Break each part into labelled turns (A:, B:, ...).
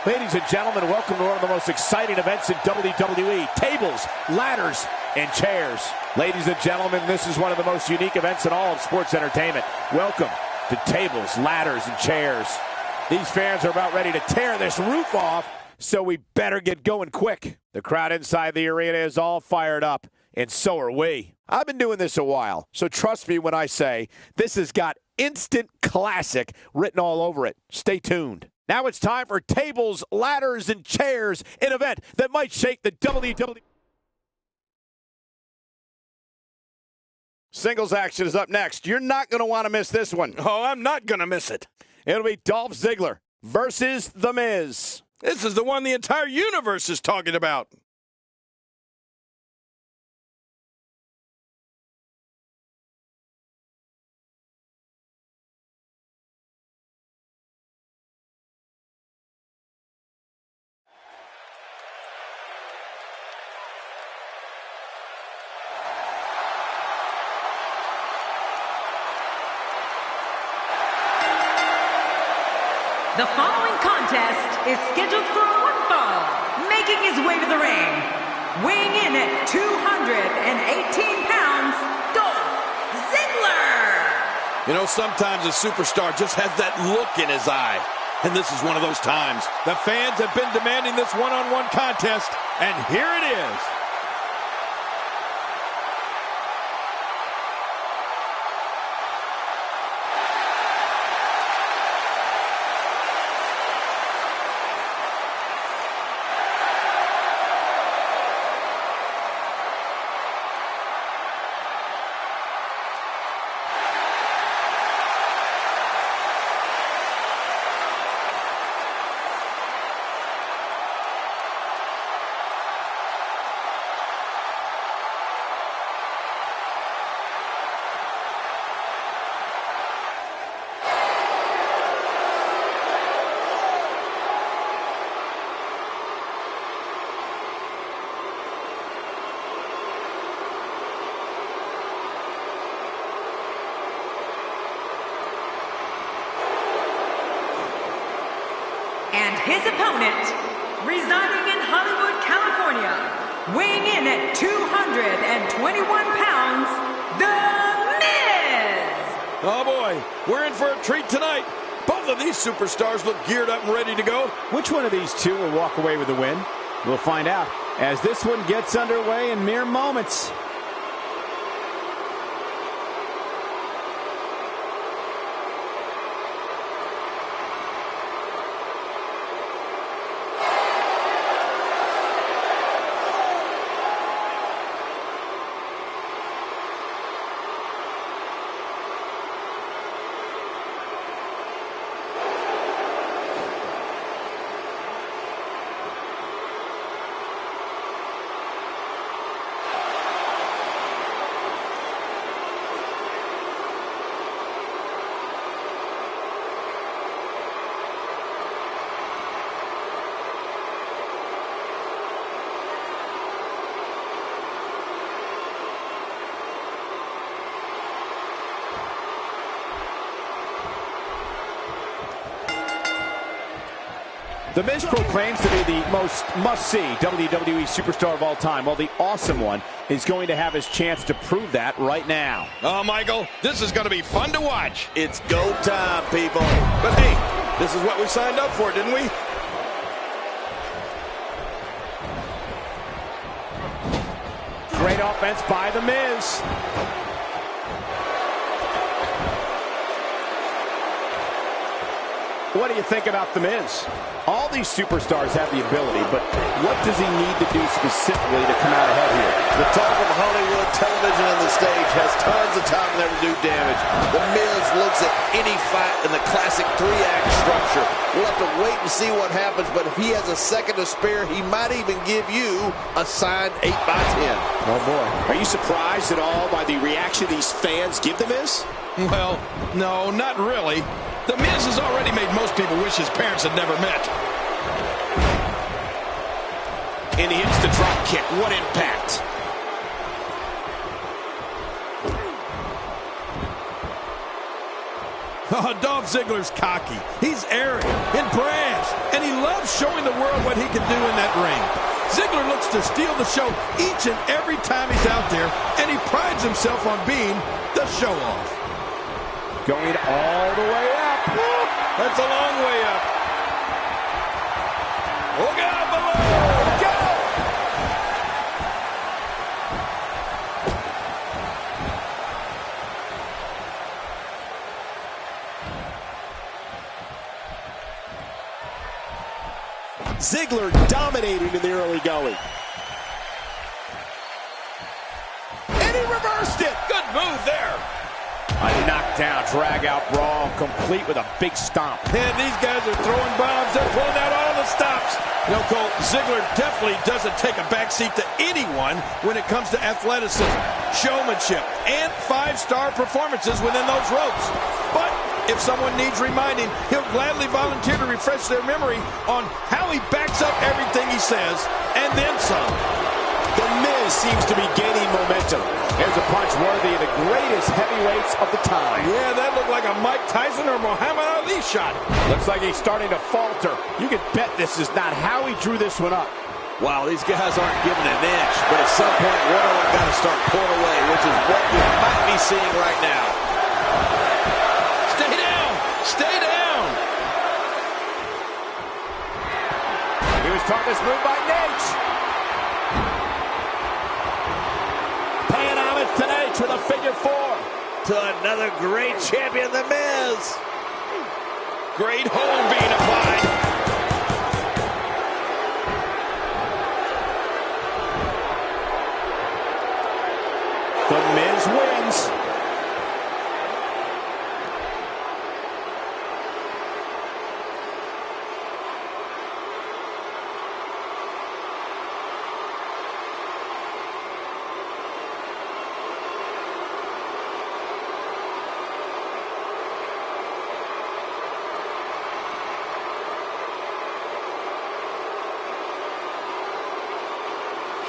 A: Ladies and gentlemen, welcome to one of the most exciting events in WWE. Tables, ladders, and chairs. Ladies and gentlemen, this is one of the most unique events in all of sports entertainment. Welcome to tables, ladders, and chairs. These fans are about ready to tear this roof off, so we better get going quick. The crowd inside the arena is all fired up, and so are we. I've been doing this a while, so trust me when I say this has got instant classic written all over it. Stay tuned. Now it's time for tables, ladders, and chairs, an event that might shake the WWE. Singles action is up next. You're not going to want to miss this one.
B: Oh, I'm not going to miss it.
A: It'll be Dolph Ziggler versus The Miz.
B: This is the one the entire universe is talking about.
C: The following contest is scheduled for one fall. Making his way to the ring, weighing in at 218 pounds, Dolph Ziggler.
B: You know, sometimes a superstar just has that look in his eye. And this is one of those times. The fans have been demanding this one-on-one contest, and here it is.
C: And his opponent, residing in Hollywood, California, weighing in at 221 pounds, The Miz!
B: Oh boy, we're in for a treat tonight. Both of these superstars look geared up and ready to go.
A: Which one of these two will walk away with the win? We'll find out as this one gets underway in mere moments. The Miz proclaims to be the most must-see WWE superstar of all time, while the Awesome One is going to have his chance to prove that right now.
B: Oh, Michael, this is going to be fun to watch.
D: It's go time, people.
B: But hey, this is what we signed up for, didn't we?
A: Great offense by The Miz. What do you think about The Miz? All these superstars have the ability, but what does he need to do specifically to come out ahead here?
D: The talk of Hollywood, television, and the stage has tons of time there to do damage. The Miz looks at any fight in the classic three-act structure. We'll have to wait and see what happens, but if he has a second to spare, he might even give you a signed 8x10.
A: Oh, boy.
E: Are you surprised at all by the reaction these fans give The Miz?
B: Well, no, not really. The Miz has already made most people wish his parents had never met.
E: And he hits the drop kick. What impact.
B: Oh, Dolph Ziggler's cocky. He's arrogant and brash, and he loves showing the world what he can do in that ring. Ziggler looks to steal the show each and every time he's out there, and he prides himself on being the show-off.
A: Going all the way up.
B: That's a long way up. Look out below. Go!
E: Ziggler dominating in the early going. And he reversed it.
B: Good move there.
A: A knockdown, drag-out brawl, complete with a big stomp.
B: Man, these guys are throwing bombs. They're pulling out all the stops. You know, Cole, Ziggler definitely doesn't take a backseat to anyone when it comes to athleticism, showmanship, and five-star performances within those ropes. But if someone needs reminding, he'll gladly volunteer to refresh their memory on how he backs up everything he says, and then some.
E: The Miz seems to be gaining momentum.
A: Here's a punch worthy of the greatest heavyweights of the time.
B: Yeah, that looked like a Mike Tyson or Muhammad Ali shot.
A: Looks like he's starting to falter. You can bet this is not how he drew this one up.
D: Wow, these guys aren't giving an inch, but at some point, one of them got to start pulling away, which is what we might be seeing right now.
B: Stay down! Stay down!
A: He was taught this move by Nate. Paying homage to Nate with a figure four.
D: To another great champion, The Miz.
B: Great hold being applied.
A: The Miz wins.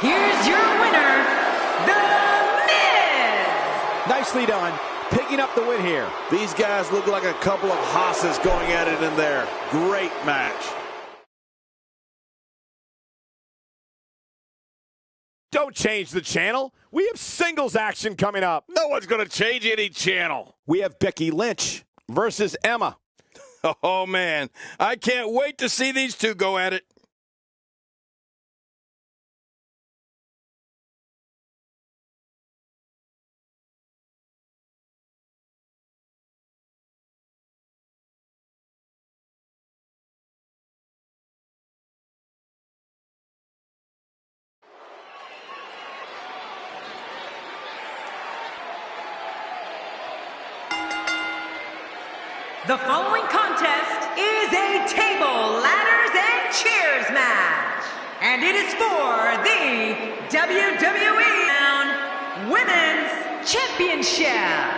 C: Here's your winner, The Miz!
A: Nicely done. Picking up the win here.
D: These guys look like a couple of hosses going at it in there. Great match.
A: Don't change the channel. We have singles action coming up.
B: No one's going to change any channel.
A: We have Becky Lynch versus Emma.
B: Oh, man. I can't wait to see these two go at it.
C: The following contest is a table, ladders, and chairs match. And it is for the WWE Women's Championship.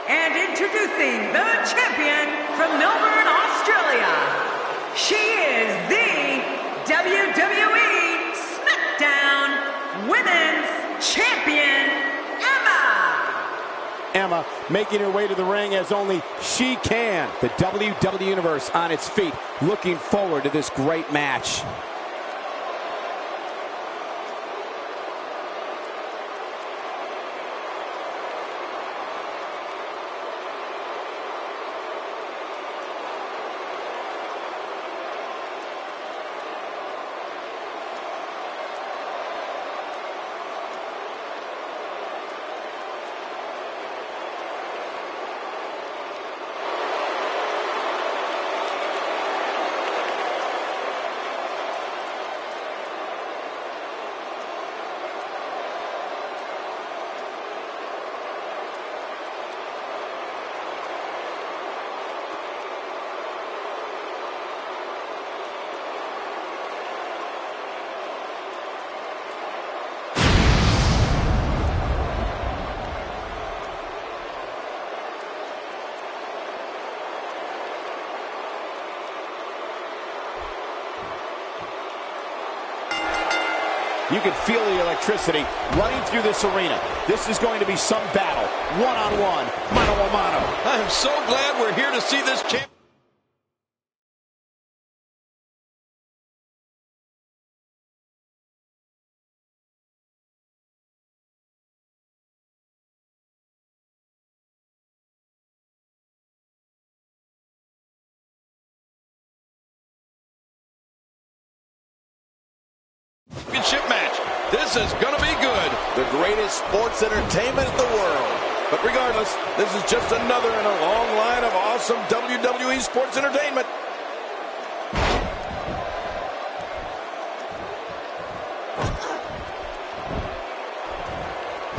C: And introducing the champion from Melbourne, Australia. She is the WWE SmackDown Women's Champion, Emma.
A: Emma, making her way to the ring as only she can. The WWE Universe on its feet, looking forward to this great match. You can feel the electricity running through this arena. This is going to be some battle. One-on-one, mano-a-mano.
B: I am so glad we're here to see this championship match. This is going to be good.
D: The greatest sports entertainment in the world.
B: But regardless, this is just another in a long line of awesome WWE sports entertainment.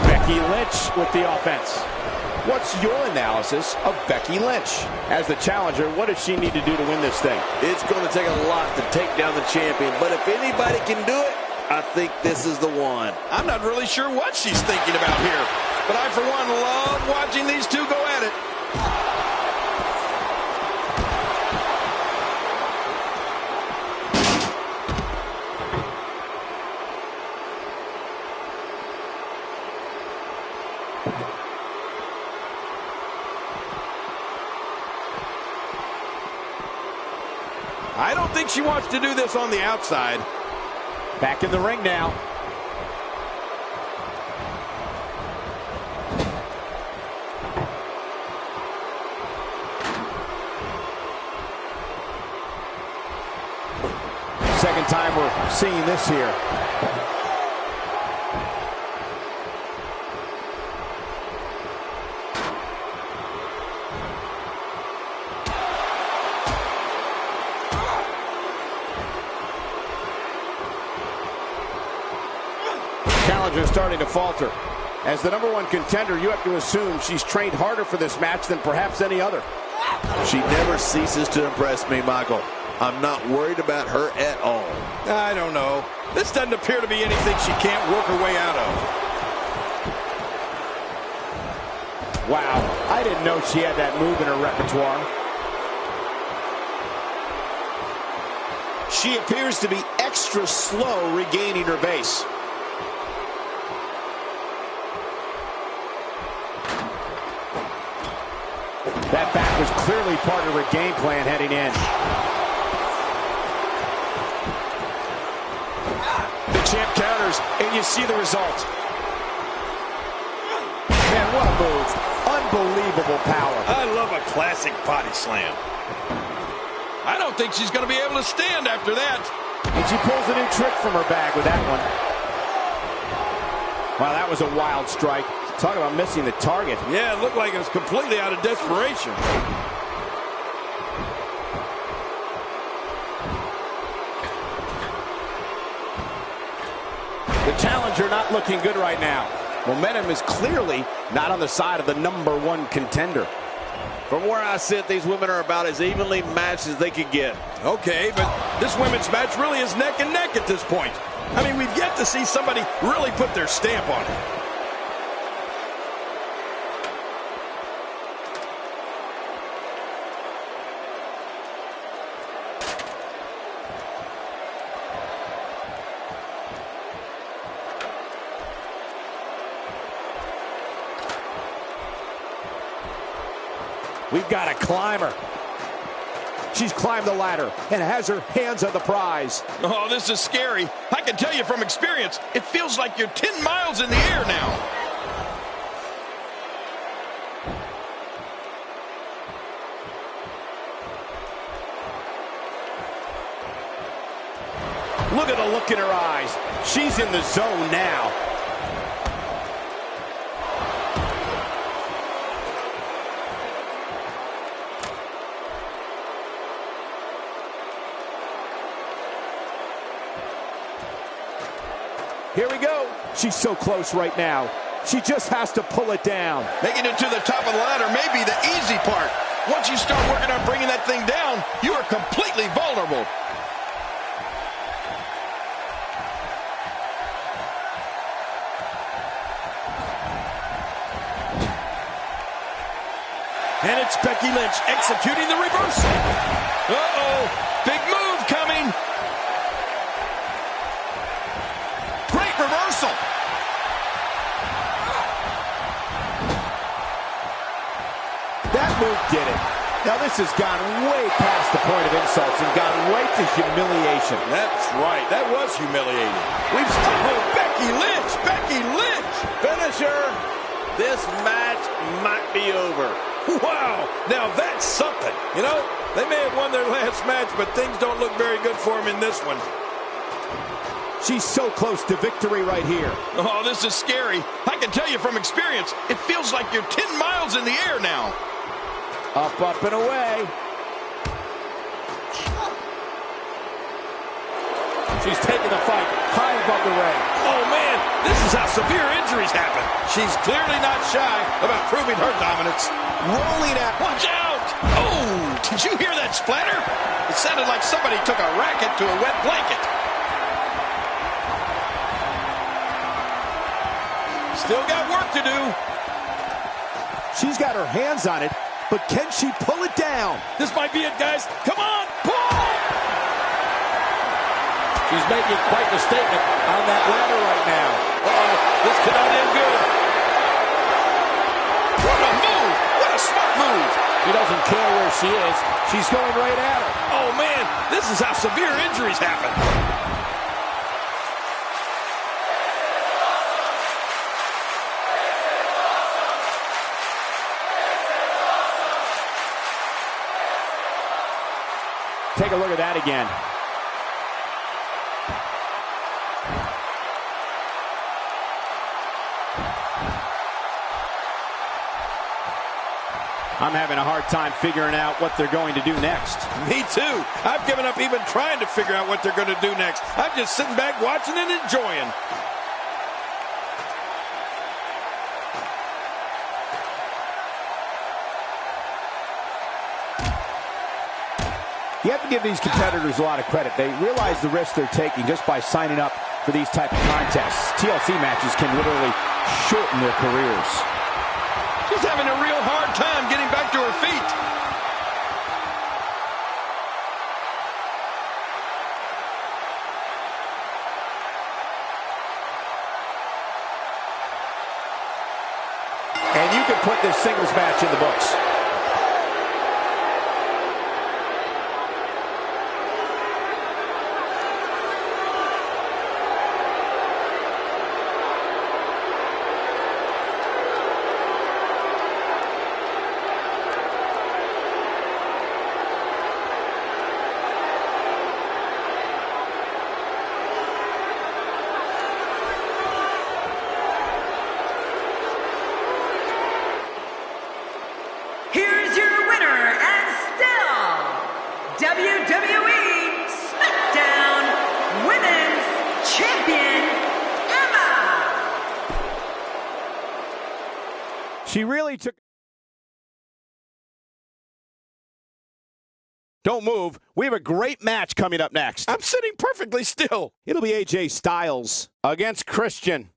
A: Becky Lynch with the offense. What's your analysis of Becky Lynch? As the challenger, what does she need to do to win this thing?
D: It's going to take a lot to take down the champion, but if anybody can do it, I think this is the one.
B: I'm not really sure what she's thinking about here, but I, for one, love watching these two go at it. I don't think she wants to do this on the outside.
A: Back in the ring now. Second time we're seeing this here. Challenger starting to falter. As the #1 contender, you have to assume she's trained harder for this match than perhaps any other.
D: She never ceases to impress me, Michael. I'm not worried about her at all.
B: I don't know. This doesn't appear to be anything she can't work her way out of.
A: Wow, I didn't know she had that move in her repertoire.
E: She appears to be extra slow regaining her base.
A: That back was clearly part of her game plan heading in.
E: The champ counters, and you see the result.
A: Man, what a move. Unbelievable power.
B: I love a classic body slam. I don't think she's going to be able to stand after that.
A: And she pulls a new trick from her bag with that one. Wow, that was a wild strike. Talk about missing the target.
B: Yeah, it looked like it was completely out of desperation.
A: The challenger not looking good right now. Momentum is clearly not on the side of the #1 contender.
D: From where I sit, these women are about as evenly matched as they could get.
B: Okay, but this women's match really is neck and neck at this point. I mean, we've yet to see somebody really put their stamp on it.
A: We've got a climber. She's climbed the ladder and has her hands on the prize.
B: Oh, this is scary. I can tell you from experience, it feels like you're 10 miles in the air now.
A: Look at the look in her eyes. She's in the zone now. Here we go. She's so close right now. She just has to pull it down.
B: Making it to the top of the ladder may be the easy part. Once you start working on bringing that thing down, you are completely vulnerable. And it's Becky Lynch executing the reversal. Uh-oh, big move coming. Great reversal.
A: That move did it. Now this has gone way past the point of insults and gone right to humiliation.
B: That's right, that was humiliating. We've Becky Lynch, Becky Lynch.
D: Finisher. This match might be over.
B: Wow, now that's something. You know, they may have won their last match, but things don't look very good for them in this one.
A: She's so close to victory right here.
B: Oh, this is scary. I can tell you from experience, it feels like you're 10 miles in the air now.
A: Up, and away. She's taking the fight high above the ring.
B: Oh, man, this is how severe injuries happen. She's clearly not shy about proving her dominance. Rolling out. Watch out! Oh, did you hear that splatter? It sounded like somebody took a racket to a wet blanket. Still got work to do.
A: She's got her hands on it, but can she pull it down?
B: This might be it, guys. Come on, pull!
A: She's making quite the statement on that ladder right now.
B: Uh-oh, this cannot end good. What a move! What a smart move!
A: She doesn't care where she is. She's going right at her.
B: Oh, man, this is how severe injuries happen.
A: Take a look at that again. I'm having a hard time figuring out what they're going to do next.
B: Me too. I've given up even trying to figure out what they're going to do next. I'm just sitting back watching and enjoying.
A: You have to give these competitors a lot of credit. They realize the risk they're taking just by signing up for these type of contests. TLC matches can literally shorten their careers.
B: She's having a real hard time getting back to her feet.
A: And you can put this singles match in the books.
C: Here's your winner and still WWE SmackDown Women's Champion, Emma.
A: She really took...
B: Don't move. We have a great match coming up next. I'm sitting perfectly still.
A: It'll be AJ Styles against Christian.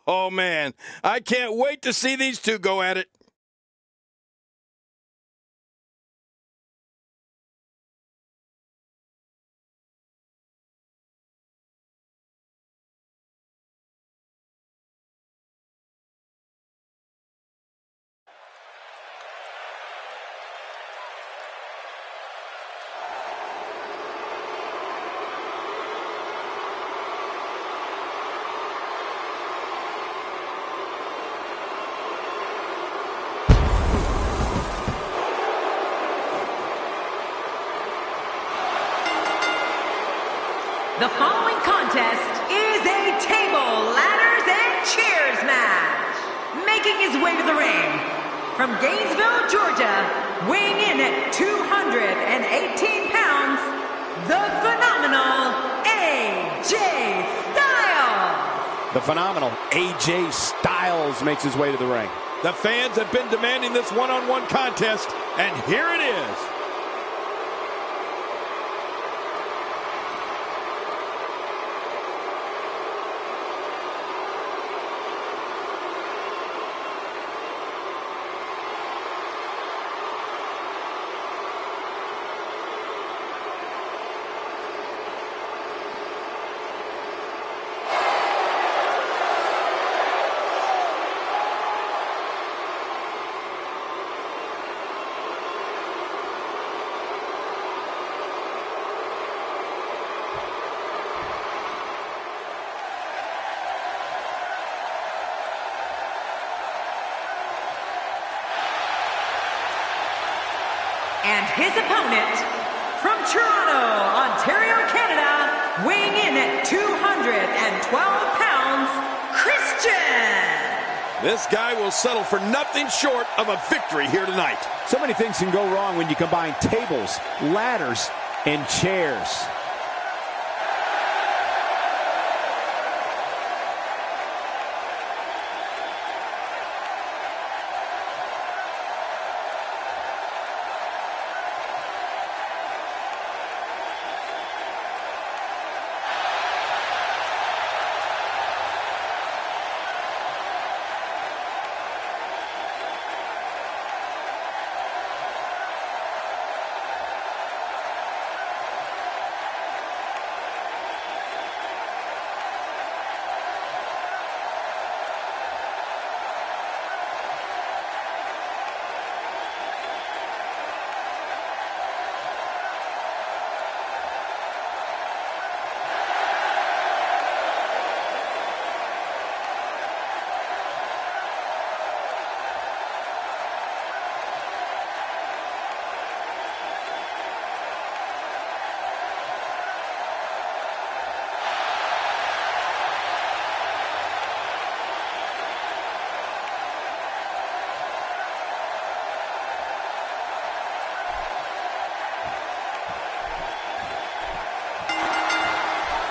B: Oh, man. I can't wait to see these two go at it.
C: The following contest is a table, ladders, and chairs match. Making his way to the ring from Gainesville, Georgia, weighing in at 218 pounds, the phenomenal AJ Styles.
A: The phenomenal AJ Styles makes his way to the ring.
B: The fans have been demanding this one-on-one contest, and here it is.
C: And his opponent, from Toronto, Ontario, Canada, weighing in at 212 pounds, Christian.
B: This guy will settle for nothing short of a victory here tonight.
A: So many things can go wrong when you combine tables, ladders, and chairs.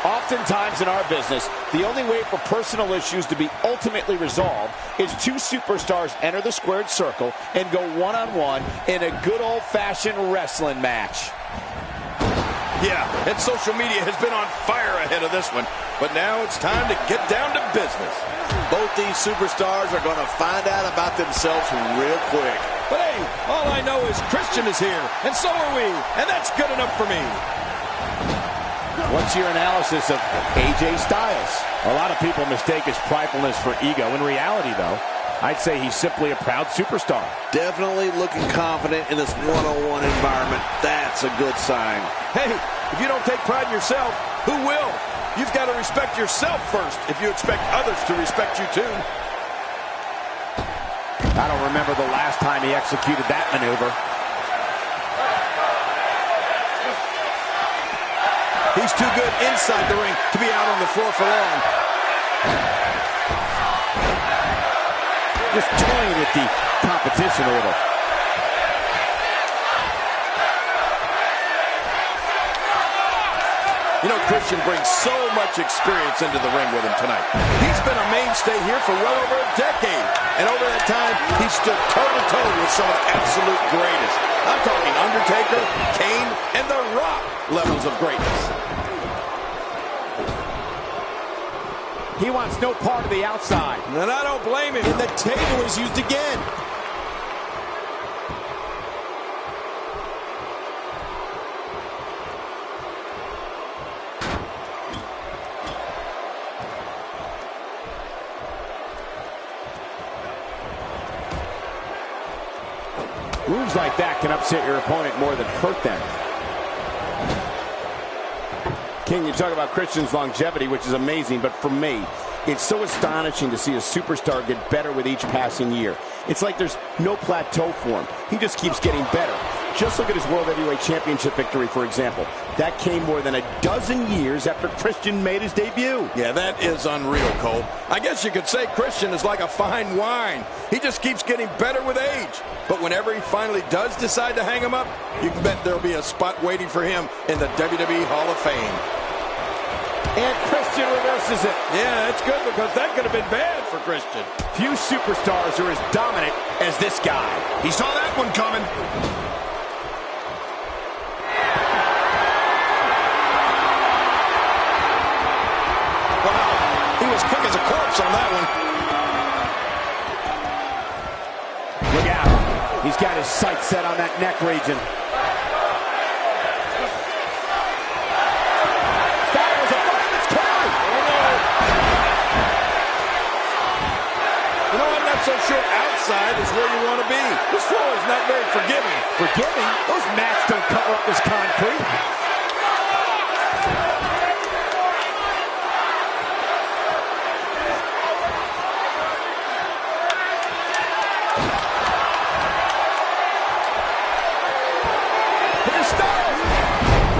A: Oftentimes in our business, the only way for personal issues to be ultimately resolved is two superstars enter the squared circle and go one-on-one in a good old-fashioned wrestling match.
B: Yeah, and social media has been on fire ahead of this one. But now it's time to get down to business.
D: Both these superstars are going to find out about themselves real quick.
B: But hey, all I know is Christian is here, and so are we, and that's good enough for me.
A: What's your analysis of AJ Styles? A lot of people mistake his pridefulness for ego. In reality, though, I'd say he's simply a proud superstar.
D: Definitely looking confident in this one-on-one environment. That's a good sign.
B: Hey, if you don't take pride in yourself, who will? You've got to respect yourself first if you expect others to respect you too.
A: I don't remember the last time he executed that maneuver.
B: He's too good inside the ring to be out on the floor for long.
A: Just toying with the competition a little.
B: You know, Christian brings so much experience into the ring with him tonight. He's been a mainstay here for well over a decade. And over that time, he stood toe-to-toe with some of the absolute greatest. I'm talking Undertaker, Kane, and The Rock levels of greatness.
A: He wants no part of the outside.
B: And I don't blame him.
E: And the table is used again.
A: Moves like that can upset your opponent more than hurt them. King, you talk about Christian's longevity, which is amazing, but for me, it's so astonishing to see a superstar get better with each passing year. It's like there's no plateau for him. He just keeps getting better. Just look at his World Heavyweight Championship victory, for example.
F: That came more than a dozen years after Christian made his debut.
B: Yeah, that is unreal, Cole. I guess you could say Christian is like a fine wine. He just keeps getting better with age. But whenever he finally does decide to hang him up, you can bet there'll be a spot waiting for him in the WWE Hall of Fame.
A: And Christian reverses it.
B: Yeah, it's good because that could have been bad for Christian.
A: Few superstars are as dominant as this guy.
F: He saw that one coming.
B: Wow, he was quick as a corpse on that one.
A: Look out. He's got his sights set on that neck region.
B: So sure outside is where you want to be. This floor is not very forgiving.
A: Forgiving? Those mats don't cover up this concrete.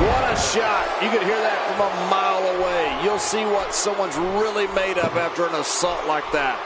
D: What a shot. You can hear that from a mile away. You'll see what someone's really made of after an assault like that.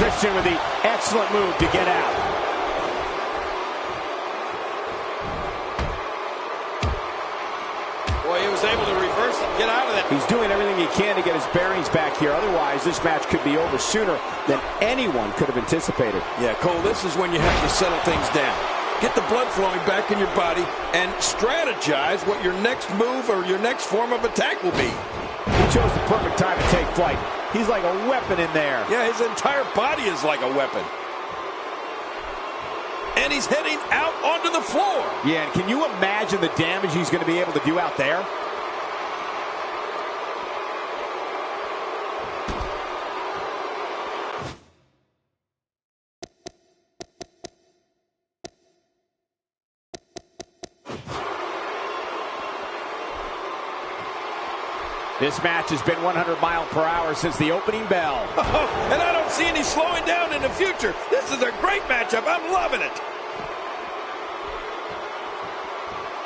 A: Christian with the excellent move to get out.
B: Boy, he was able to reverse it and get out of that.
A: He's doing everything he can to get his bearings back here. Otherwise, this match could be over sooner than anyone could have anticipated.
B: Yeah, Cole, this is when you have to settle things down. Get the blood flowing back in your body and strategize what your next move or your next form of attack will be.
A: He chose the perfect time to take flight. He's like a weapon in there.
B: Yeah, his entire body is like a weapon. And he's heading out onto the floor.
A: Yeah, and can you imagine the damage he's going to be able to do out there? This match has been 100 miles per hour since the opening bell.
B: And I don't see any slowing down in the future. This is a great matchup. I'm loving it.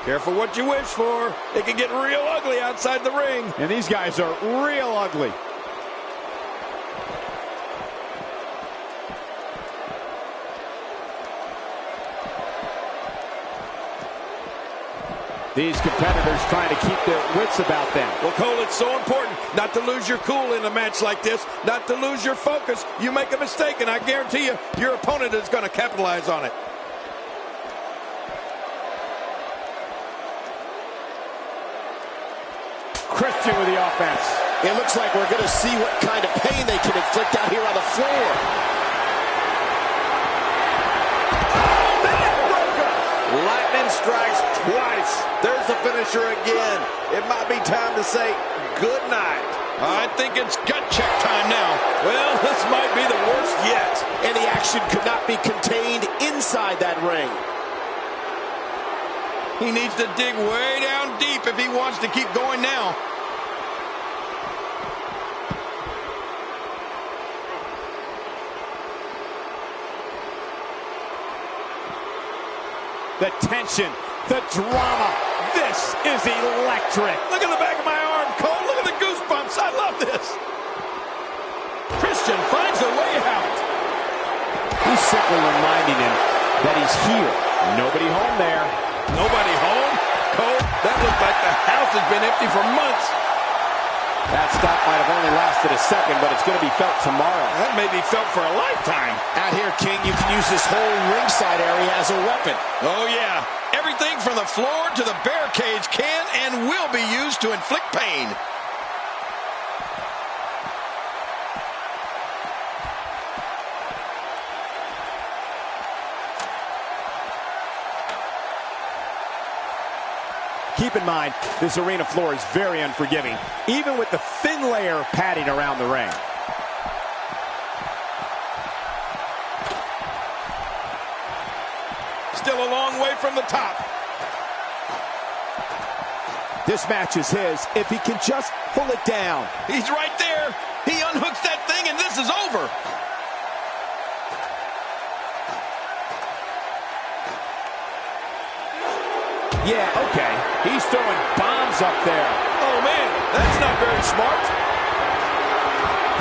B: Careful what you wish for. It can get real ugly outside the ring.
A: And these guys are real ugly. These competitors trying to keep their wits about them.
B: Well, Cole, it's so important not to lose your cool in a match like this, not to lose your focus. You make a mistake, and I guarantee you, your opponent is going to capitalize on it.
A: Christian with the offense.
E: It looks like we're going to see what kind of pain they can inflict out here on the floor.
D: Lightning strikes twice. There's the finisher again. It might be time to say good night.
B: I think it's gut check time now. Well, this might be the worst yet.
E: And the action could not be contained inside that ring.
B: He needs to dig way down deep if he wants to keep going now.
A: The tension, the drama. This is electric.
B: Look at the back of my arm, Cole. Look at the goosebumps. I love this. Christian finds a way out.
A: He's simply reminding him that he's here. Nobody home there.
B: Nobody home? Cole, that looked like the house has been empty for months.
A: That stop might have only lasted a second, but it's going to be felt tomorrow.
B: That may be felt for a lifetime.
E: Out here, King, you can use this whole ringside area as a weapon.
B: Oh, yeah. Everything from the floor to the barricades can and will be used to inflict pain.
F: Keep in mind, this arena floor is very unforgiving, even with the thin layer of padding around the ring.
B: Still a long way from the top.
F: This match is his if he can just pull it down.
B: He's right there. He unhooks that thing and this is over.
A: Yeah, okay. He's throwing bombs up there.
B: Oh, man, that's not very smart.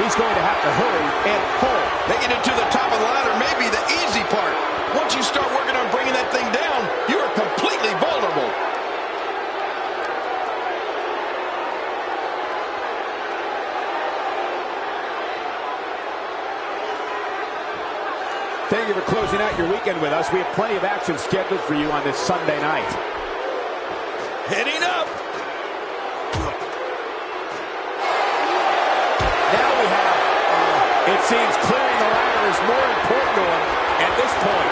F: He's going to have to hurry and pull.
B: Making it to the top of the ladder may be the easy part. Once you start working on bringing that thing down, you are completely vulnerable.
A: Thank you for closing out your weekend with us. We have plenty of action scheduled for you on this Sunday night.
B: Heading up.
A: Now we have, it seems clearing the ladder is more important to him at this point.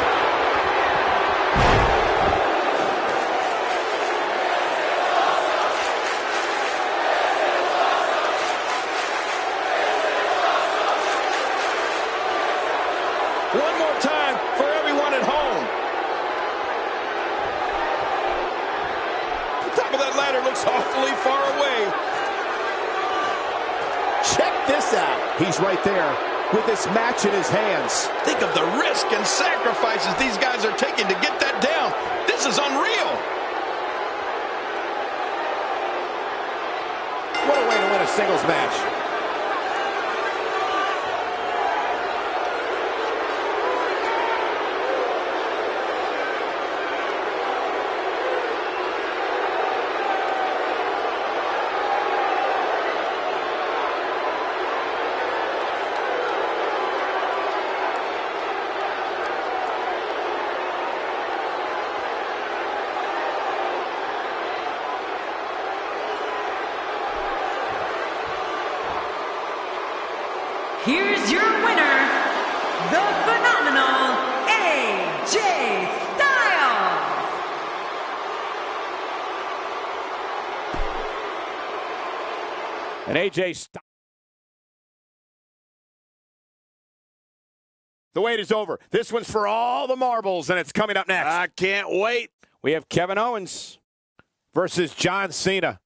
B: One more time for everyone at home. The top of that ladder looks awfully far away.
F: Check this out. He's right there with this match in his hands.
B: Think of the risk and sacrifices these guys are taking to get that down. This is unreal.
A: What a way to win a singles match.
C: Here's your winner, the phenomenal AJ Styles.
A: And AJ Styles. The wait is over. This one's for all the marbles, and it's coming up next.
B: I can't wait.
A: We have Kevin Owens versus John Cena.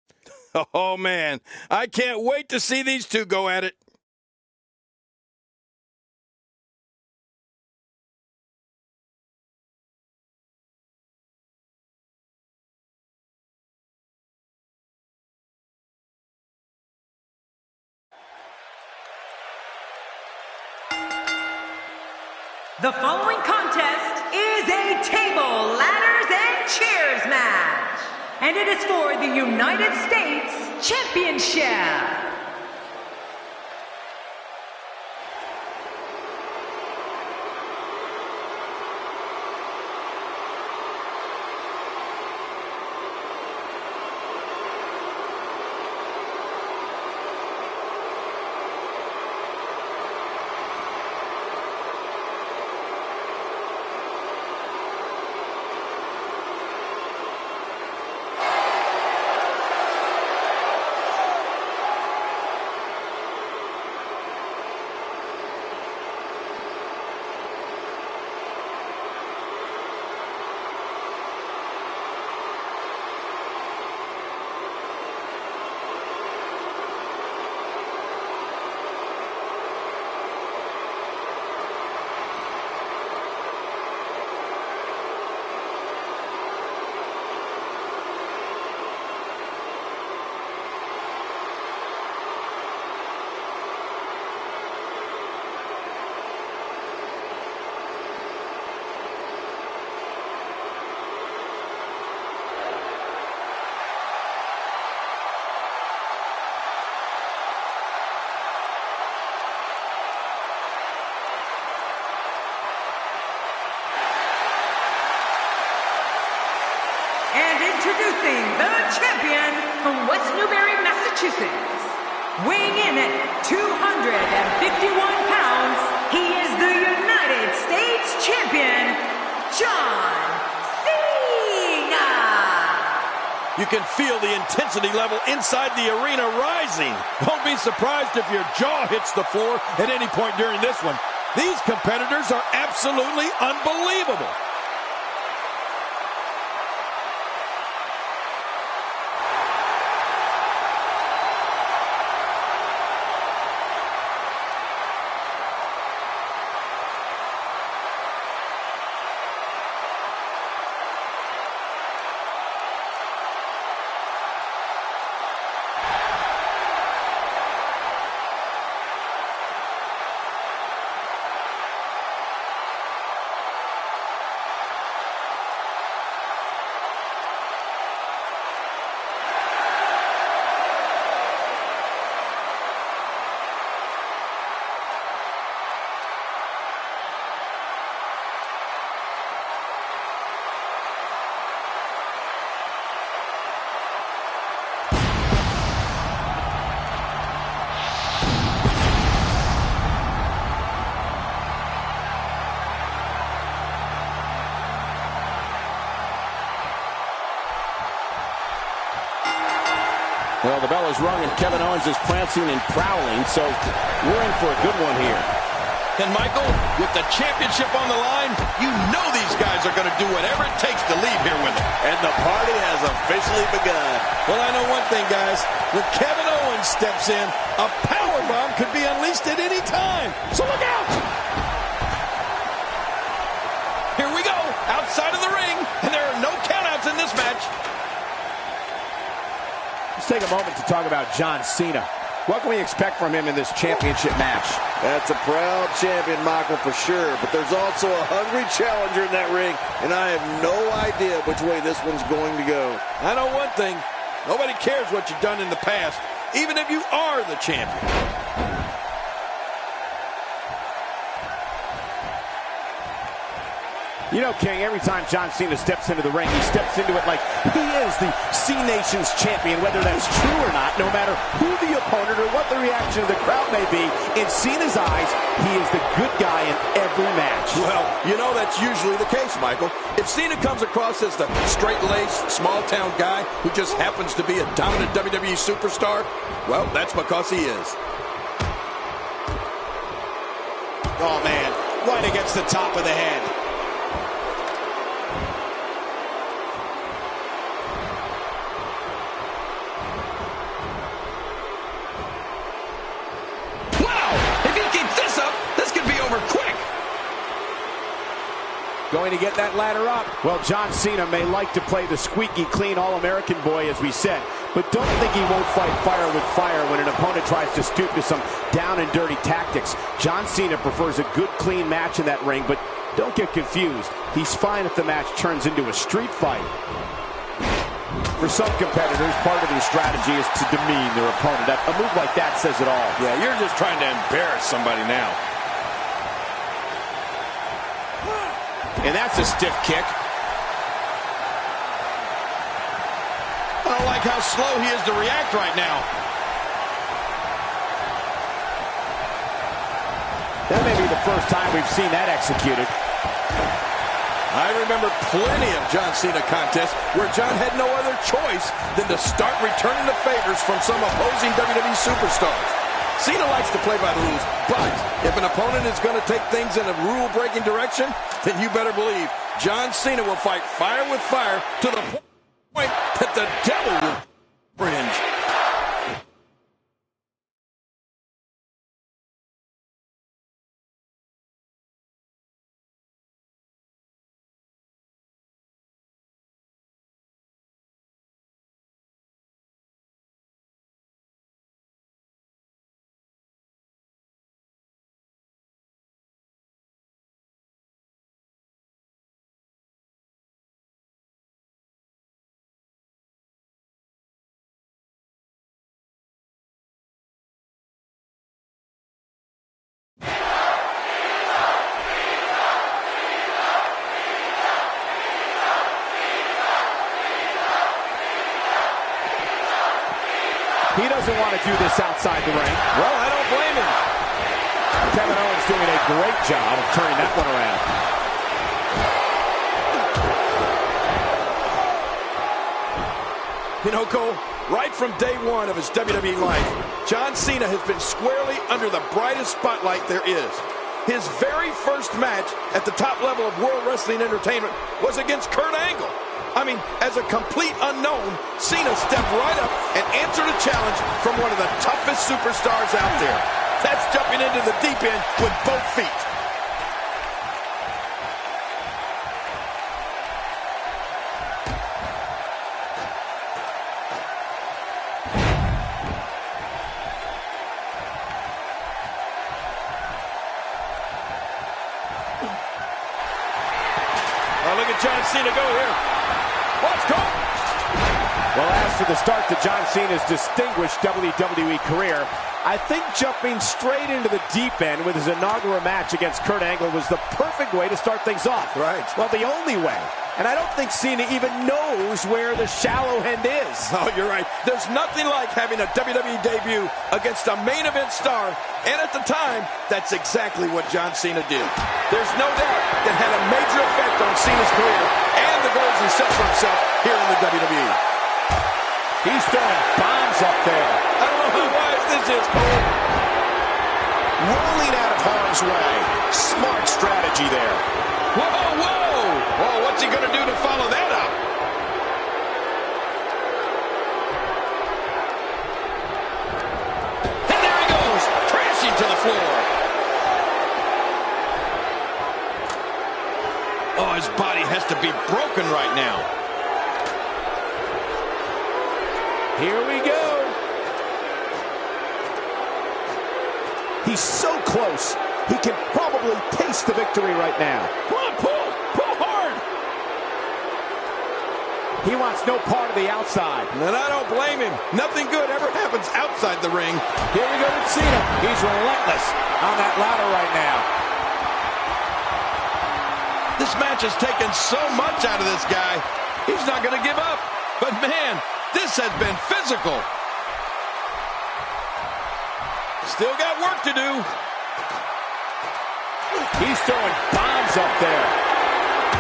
B: Oh, man. I can't wait to see these two go at it.
C: The following contest is a table, ladders, and chairs match. And it is for the United States Championship. And introducing the champion from West Newbury, Massachusetts. Weighing in at 251 pounds, he is the United States champion, John Cena.
B: You can feel the intensity level inside the arena rising. Don't be surprised if your jaw hits the floor at any point during this one. These competitors are absolutely unbelievable.
F: Well, the bell is rung and Kevin Owens is prancing and prowling, so we're in for a good one here.
B: And Michael, with the championship on the line, you know these guys are going to do whatever it takes to leave here with it.
D: And the party has officially begun.
B: Well, I know one thing, guys. When Kevin Owens steps in, a powerbomb could be unleashed at any time. So look out! Here we go, outside of the ring, and there are no countouts in this match.
F: Let's take a moment to talk about John Cena. What can we expect from him in this championship match?
D: That's a proud champion, Michael, for sure. But there's also a hungry challenger in that ring, and I have no idea which way this one's going to go.
B: I know one thing. Nobody cares what you've done in the past, even if you are the champion.
F: You know, King, every time John Cena steps into the ring, he steps into it like he is the C-Nation's champion, whether that's true or not, no matter who the opponent or what the reaction of the crowd may be. In Cena's eyes, he is the good guy in every match.
B: Well, you know that's usually the case, Michael. If Cena comes across as the straight-laced, small-town guy who just happens to be a dominant WWE superstar, well, that's because he is.
E: Oh, man, right against the top of the head.
F: Going to get that ladder up. Well, John Cena may like to play the squeaky clean All-American boy, as we said, but don't think he won't fight fire with fire when an opponent tries to stoop to some down and dirty tactics. John Cena prefers a good, clean match in that ring, but don't get confused. He's fine if the match turns into a street fight. For some competitors, part of their strategy is to demean their opponent. A move like that says it all.
B: Yeah, you're just trying to embarrass somebody now.
E: And that's a stiff kick.
B: I don't like how slow he is to react right now.
F: That may be the first time we've seen that executed.
B: I remember plenty of John Cena contests where John had no other choice than to start returning the favors from some opposing WWE superstars. Cena likes to play by the rules, but if an opponent is going to take things in a rule-breaking direction, then you better believe John Cena will fight fire with fire to the point that the devil will cringe.
F: He doesn't want to do this outside the ring.
B: Well, I don't blame him.
F: Kevin Owens doing a great job of turning that one around.
B: You know, Cole, right from day one of his WWE life, John Cena has been squarely under the brightest spotlight there is. His very first match at the top level of World Wrestling Entertainment was against Kurt Angle. I mean, as a complete unknown, Cena stepped right up and answered a challenge from one of the toughest superstars out there. That's jumping into the deep end with both feet. Look at John Cena go here. Let's go.
F: Well, as for the start to John Cena's distinguished WWE career, I think jumping straight into the deep end with his inaugural match against Kurt Angle was the perfect way to start things off.
B: Right.
F: Well, the only way. And I don't think Cena even knows where the shallow end is.
B: Oh, you're right. There's nothing like having a WWE debut against a main event star, and at the time, that's exactly what John Cena did. There's no doubt that had a major effect on Cena's career and the goals he set for himself here in the WWE.
F: He's throwing bombs up there.
B: I don't know how wise this is, Cole.
E: Rolling out of harm's way. Smart strategy there.
B: Whoa, whoa! Whoa, what's he going to do to follow that up? And there he goes, crashing to the floor. Oh, his body has to be broken right now.
F: Here we go. He's so close. He can probably taste the victory right now.
B: Come on, pull hard.
F: He wants no part of the outside.
B: And I don't blame him. Nothing good ever happens outside the ring.
F: Here we go with Cena. He's relentless on that ladder right now.
B: This match has taken so much out of this guy. He's not going to give up. But man, this has been physical. Still got work to do.
F: He's throwing bombs up there.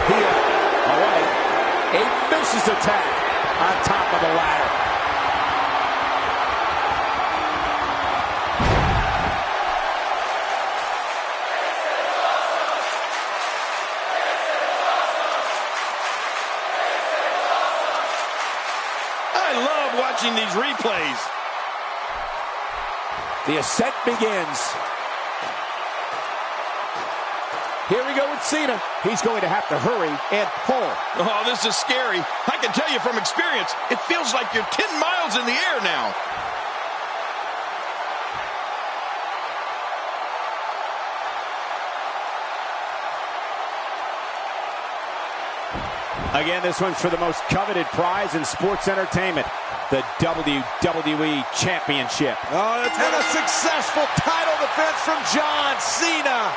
F: Here. All right. A vicious attack on top of the ladder.
B: I love watching these replays.
F: The ascent begins. Here we go with Cena. He's going to have to hurry and pull.
B: Oh, this is scary. I can tell you from experience, it feels like you're 10 miles in the air now.
F: Again, this one's for the most coveted prize in sports entertainment, the WWE Championship.
B: Oh, that's
E: And a successful title defense from John Cena.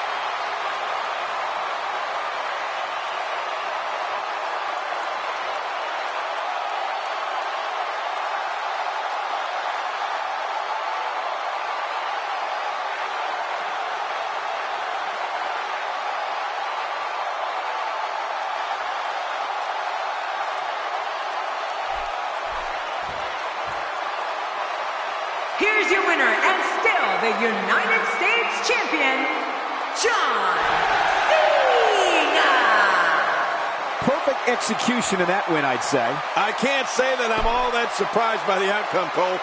C: Here's your winner and still the United States Champion, John Cena!
F: Perfect execution in that win, I'd say.
B: I can't say that I'm all that surprised by the outcome, Cole.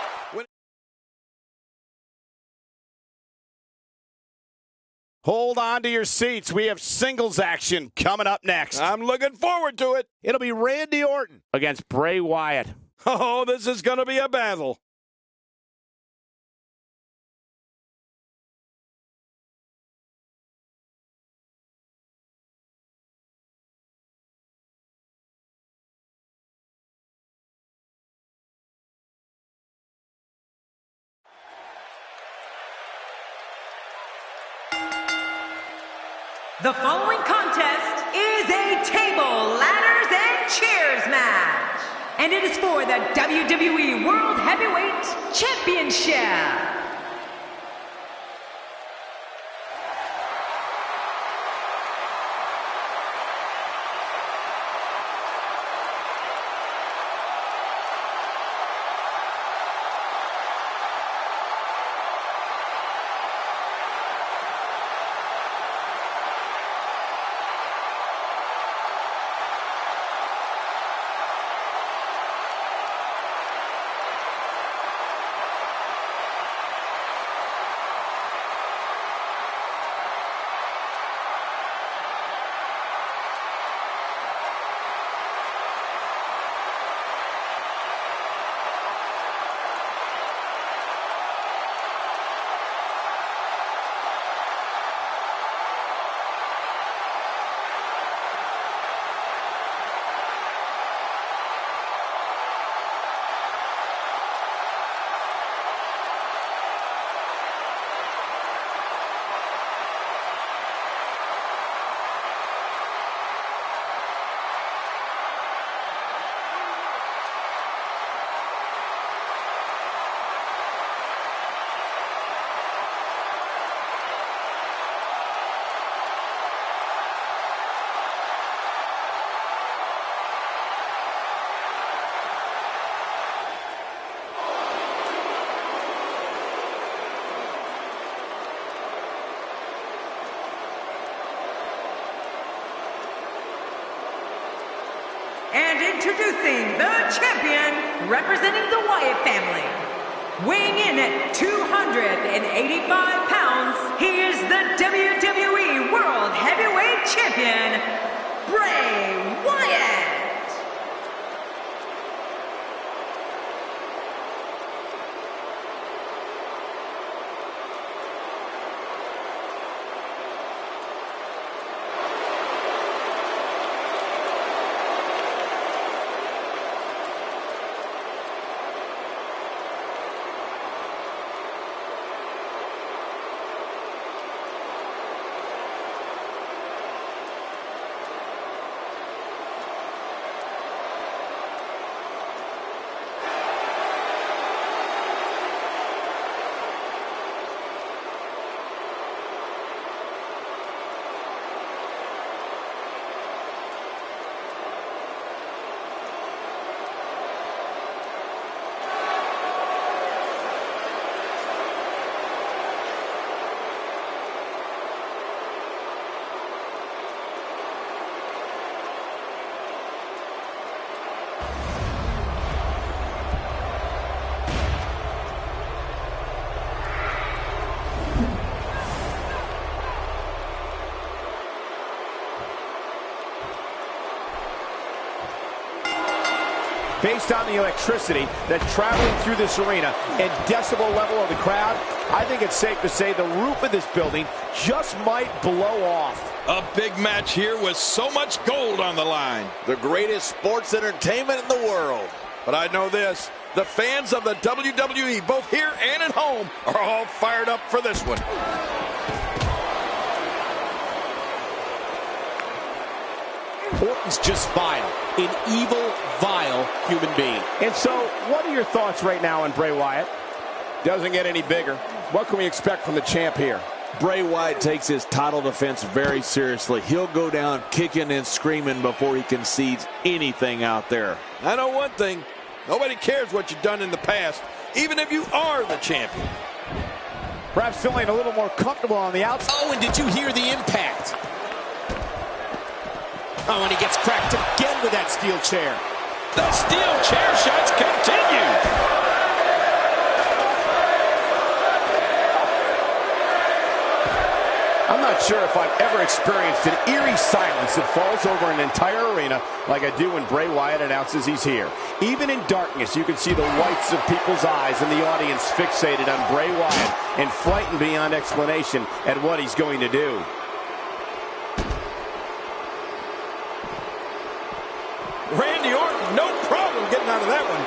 F: Hold on to your seats. We have singles action coming up next.
B: I'm looking forward to it.
F: It'll be Randy Orton against Bray Wyatt.
B: Oh, this is going to be a battle.
C: The following contest is a table, ladders, and chairs match. And it is for the WWE World Heavyweight Championship. Introducing the champion representing the Wyatt family. Weighing in at 285 pounds, he is the WWE World Heavyweight Champion, Bray Wyatt.
F: Based on the electricity that's traveling through this arena and decibel level of the crowd, I think it's safe to say the roof of this building just might blow off.
B: A big match here with so much gold on the line.
D: The greatest sports entertainment in the world.
B: But I know this, the fans of the WWE, both here and at home, are all fired up for this one.
E: Orton's just vile. An evil, vile human being.
F: And so, what are your thoughts right now on Bray Wyatt? Doesn't get any bigger. What can we expect from the champ here?
D: Bray Wyatt takes his title defense very seriously. He'll go down kicking and screaming before he concedes anything out there.
B: I know one thing, nobody cares what you've done in the past, even if you are the champion.
F: Perhaps feeling a little more comfortable on the outside.
E: Oh, and did you hear the impact? Oh, and he gets cracked again with that steel chair.
B: The steel chair shots continue.
F: I'm not sure if I've ever experienced an eerie silence that falls over an entire arena like I do when Bray Wyatt announces he's here. Even in darkness, you can see the whites of people's eyes and the audience fixated on Bray Wyatt and frightened beyond explanation at what he's going to do.
B: Randy Orton, no problem getting out of that one.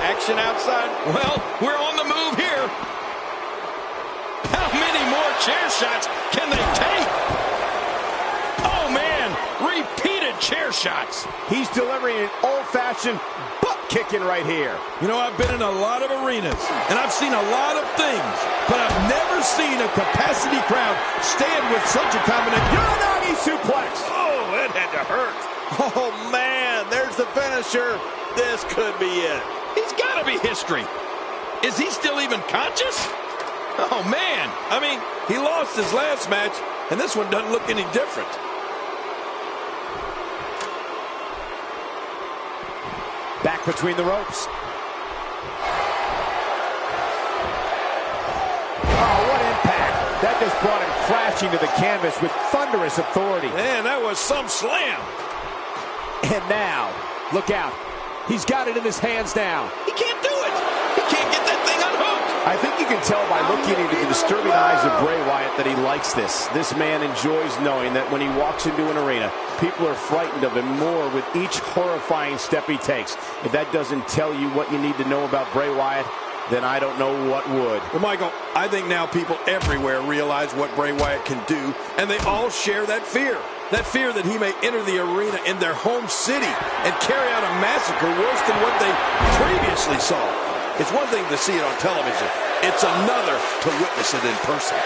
B: Action outside. Well, we're on the move here. How many more chair shots can they take? Oh, man, repeated chair shots.
F: He's delivering an old-fashioned butt kicking right here.
B: You know, I've been in a lot of arenas, and I've seen a lot of things, but I've never seen a capacity crowd stand with such a combination.
F: Uranagi suplex.
B: Oh, that had to hurt.
D: Oh, man, there's the finisher. This could be it.
B: He's got to be history. Is he still even conscious? Oh, man. I mean, he lost his last match, and this one doesn't look any different.
F: Back between the ropes. Oh, what impact. That just brought him crashing to the canvas with thunderous authority.
B: Man, that was some slam.
F: And now, look out. He's got it in his hands now.
B: He can't do it. He can't get that thing unhooked.
F: I think you can tell by looking into the disturbing eyes of Bray Wyatt that he likes this. This man enjoys knowing that when he walks into an arena, people are frightened of him more with each horrifying step he takes. If that doesn't tell you what you need to know about Bray Wyatt, then I don't know what would.
B: Well, Michael, I think now people everywhere realize what Bray Wyatt can do, and they all share that fear. That fear that he may enter the arena in their home city and carry out a massacre worse than what they previously saw. It's one thing to see it on television. It's another to witness it in person.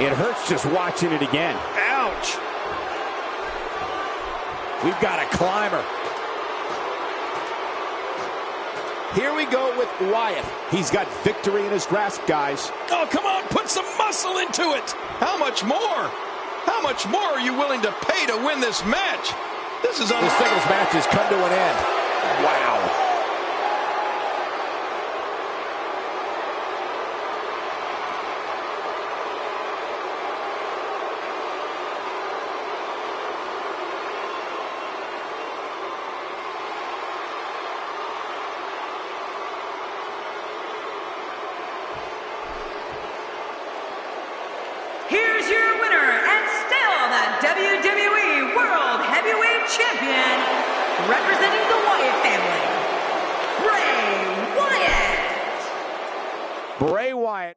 F: It hurts just watching it again.
B: Ouch.
F: We've got a climber. Here we go with Wyatt. He's got victory in his grasp, guys.
B: Oh, come on, put some muscle into it. How much more? How much more are you willing to pay to win this match? This singles
A: match has come to an end. Wow.
C: Here's your winner and still the WWE World Heavyweight Champion, representing the Wyatt family, Bray Wyatt.
A: Bray Wyatt.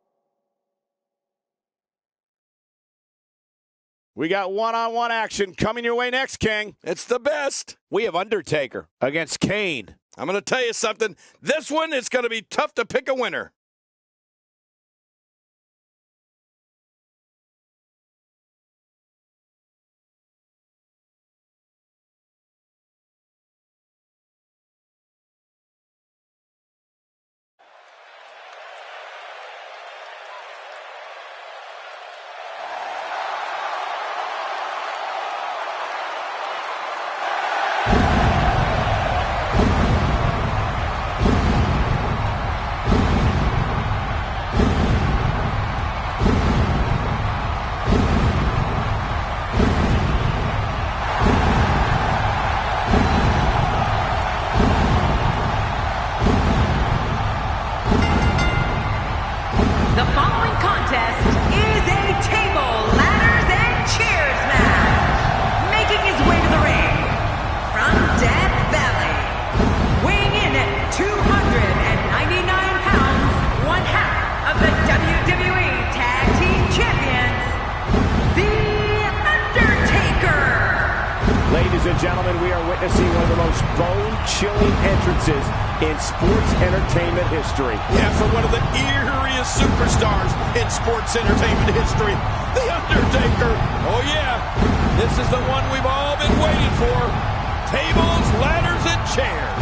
A: We got one-on-one action coming your way next, King.
B: It's the best.
A: We have Undertaker against Kane.
B: I'm going to tell you something. This one is going to be tough to pick a winner.
C: The following contest is a table, ladders, and chairs match. Making his way to the ring from Death Valley, weighing in at 299 pounds, one half of the WWE Tag Team Champions, The Undertaker.
A: Ladies and gentlemen, we are witnessing one of the most bone-chilling entrances in sports entertainment history.
B: Yeah, for one of the eeriest superstars in sports entertainment history, The Undertaker. Oh, yeah, this is the one we've all been waiting for. Tables, ladders, and chairs.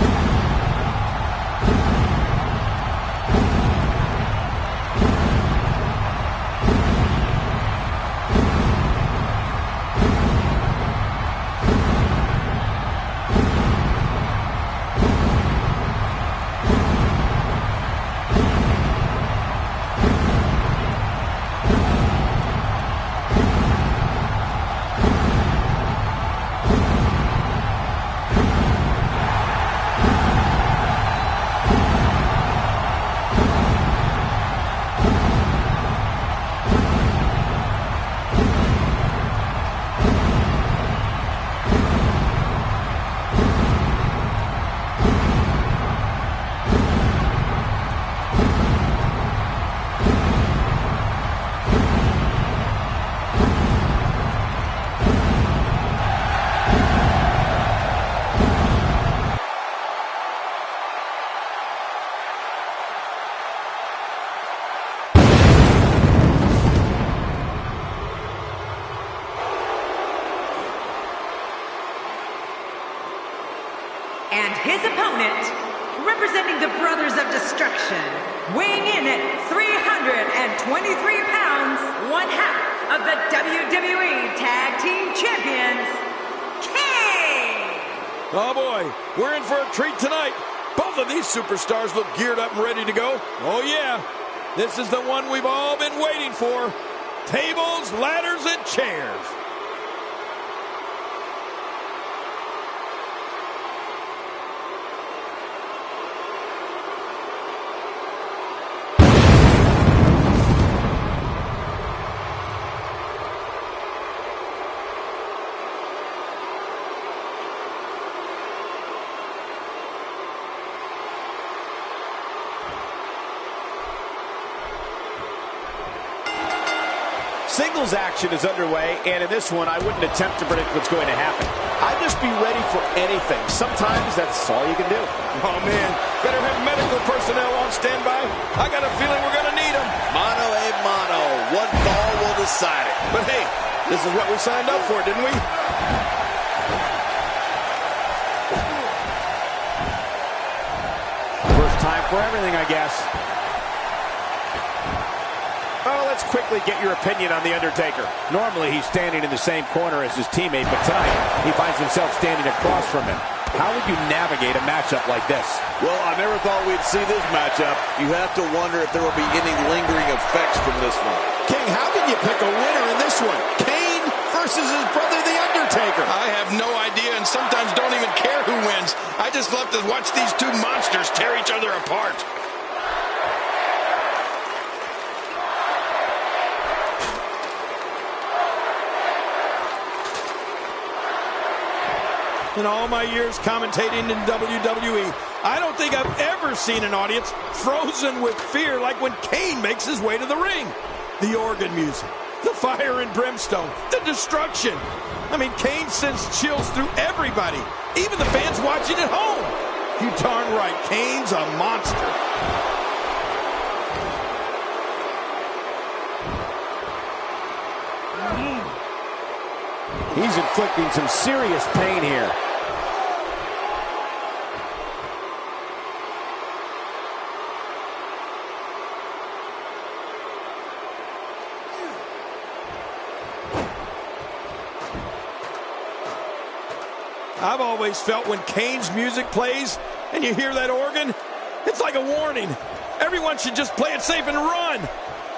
C: And his opponent, representing the Brothers of Destruction, weighing in at 323 pounds, one half of the WWE Tag Team Champions, Kane!
B: Oh, boy, we're in for a treat tonight. Both of these superstars look geared up and ready to go. Oh, yeah, this is the one we've all been waiting for. Tables, ladders, and chairs.
A: Singles action is underway, and in this one, I wouldn't attempt to predict what's going to happen. I'd just be ready for anything. Sometimes that's all you can do.
B: Oh, man, better have medical personnel on standby. I got a feeling we're going to need them.
D: Mano a mano. One ball will decide it.
B: But hey, this is what we signed up for, didn't we?
A: First time
F: for everything, I guess. Oh, let's quickly get your opinion on The Undertaker. Normally, he's standing in the same corner as his teammate, but tonight, he finds himself standing across from him. How would you navigate a matchup like this?
D: Well, I never thought we'd see this matchup. You have to wonder if there will be any lingering effects from this one.
B: King, how can you pick a winner in this one? Kane versus his brother, The Undertaker. I have no idea, and sometimes don't even care who wins. I just love to watch these two monsters tear each other apart. In all my years commentating in WWE, I don't think I've ever seen an audience frozen with fear like when Kane makes his way to the ring. The organ music, the fire and brimstone, the destruction. I mean, Kane sends chills through everybody, even the fans watching at home. You darn right, Kane's a monster.
F: He's inflicting some serious pain here.
B: I've always felt when Kane's music plays and you hear that organ, it's like a warning. Everyone should just play it safe and run.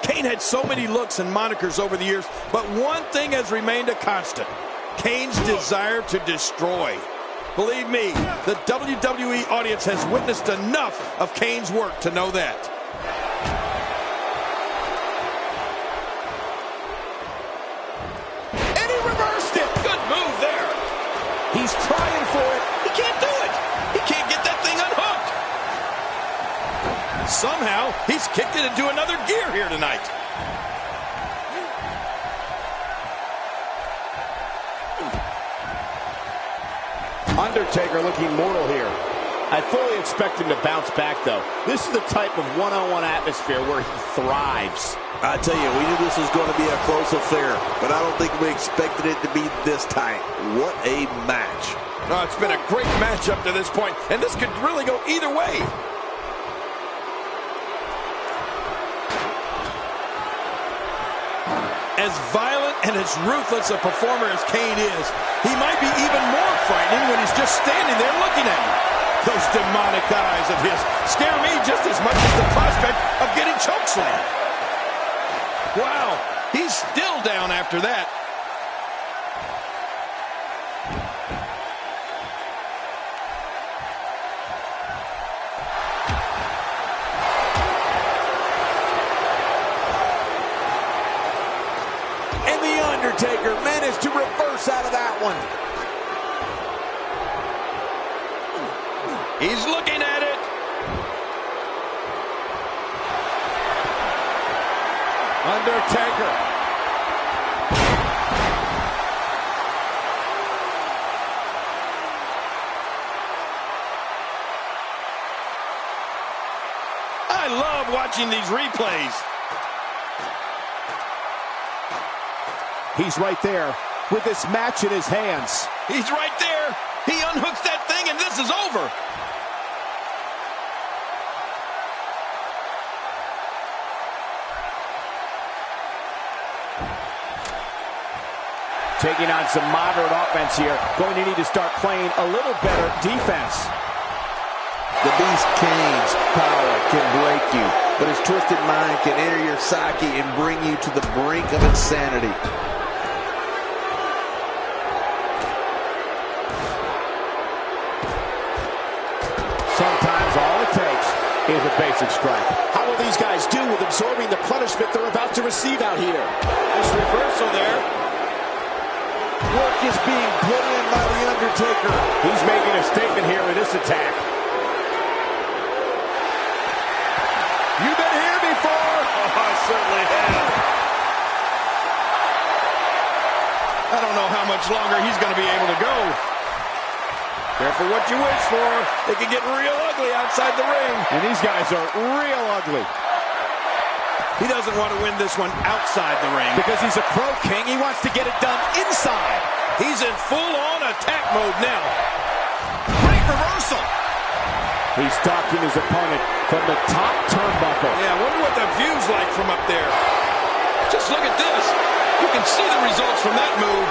B: Kane had so many looks and monikers over the years, but one thing has remained a constant: Kane's desire to destroy. Believe me, the WWE audience has witnessed enough of Kane's work to know that. And he reversed it. Good move there. He's trying for it. He can't do it. He can't get that thing unhooked. Somehow, he's kicked it into another gear here tonight.
F: Undertaker looking mortal here. I fully expect him to bounce back, though. This is the type of one-on-one atmosphere where he thrives.
D: I tell you, we knew this was going to be a close affair, but I don't think we expected it to be this tight. What a match.
B: Oh, it's been a great match up to this point, and this could really go either way. As violent and as ruthless a performer as Kane is, he might be even more frightening when he's just standing there looking at you. Those demonic eyes of his scare me just as much as the prospect of getting chokeslammed. Wow, he's still down after that.
D: And The Undertaker managed to reverse out of that one.
B: He's looking at it.
F: Undertaker.
B: I love watching these replays.
F: He's right there with this match in his hands.
B: He's right there. He unhooks that thing and this is over.
F: Taking on some moderate offense here. Going to need to start playing a little better defense.
D: The Beast Kane's power can break you, but his twisted mind can enter your psyche and bring you to the brink of insanity.
F: Sometimes all it takes is a basic strike.
E: How will these guys do with absorbing the punishment they're about to receive out here?
B: This reversal there.
D: Work is being put in by The Undertaker.
F: He's making a statement here with this attack. You've been here before.
B: Oh, I certainly have. I don't know how much longer he's going to be able to go. Careful what you wish for. It can get real ugly outside the ring.
F: And these guys are real ugly.
B: He doesn't want to win this one outside the ring.
F: Because he's a pro king, he wants to get it done inside.
B: He's in full-on attack mode now. Great reversal.
A: He's stalking his opponent from the top turnbuckle.
B: Yeah, I wonder what the view's like from up there. Just look at this. You can see the results from that move.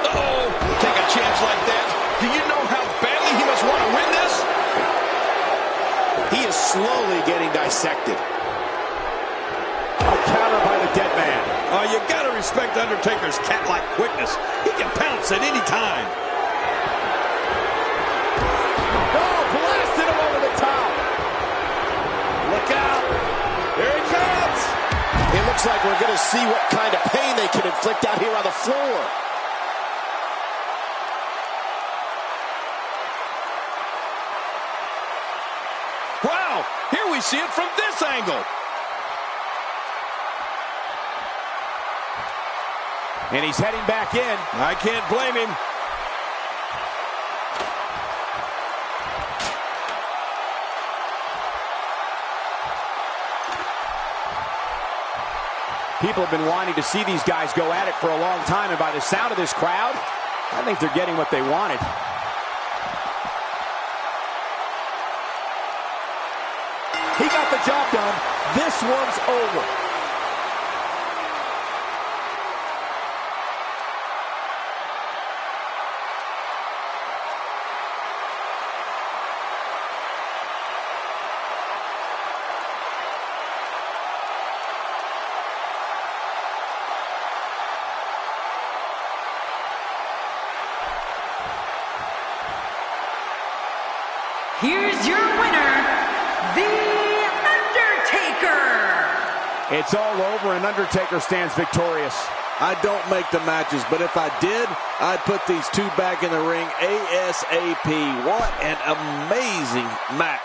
B: Uh-oh, take a chance like that. Do you know how badly he must want to win this?
E: He is slowly getting dissected.
A: A counter by the dead man.
B: Oh, you got to respect Undertaker's cat-like quickness. He can pounce at any time.
A: Blasted him over the top. Look out. Here he comes.
E: It looks like we're going to see what kind of pain they can inflict out here on the floor.
B: Wow, here we see it from this angle.
A: And he's heading back in.
B: I can't blame him.
A: People have been wanting to see these guys go at it for a long time, and by the sound of this crowd, I think they're getting what they wanted. He got the job done. This one's over.
C: Here's your winner, The Undertaker.
A: It's all over, and Undertaker stands victorious.
D: I don't make the matches, but if I did, I'd put these two back in the ring ASAP. What an amazing match.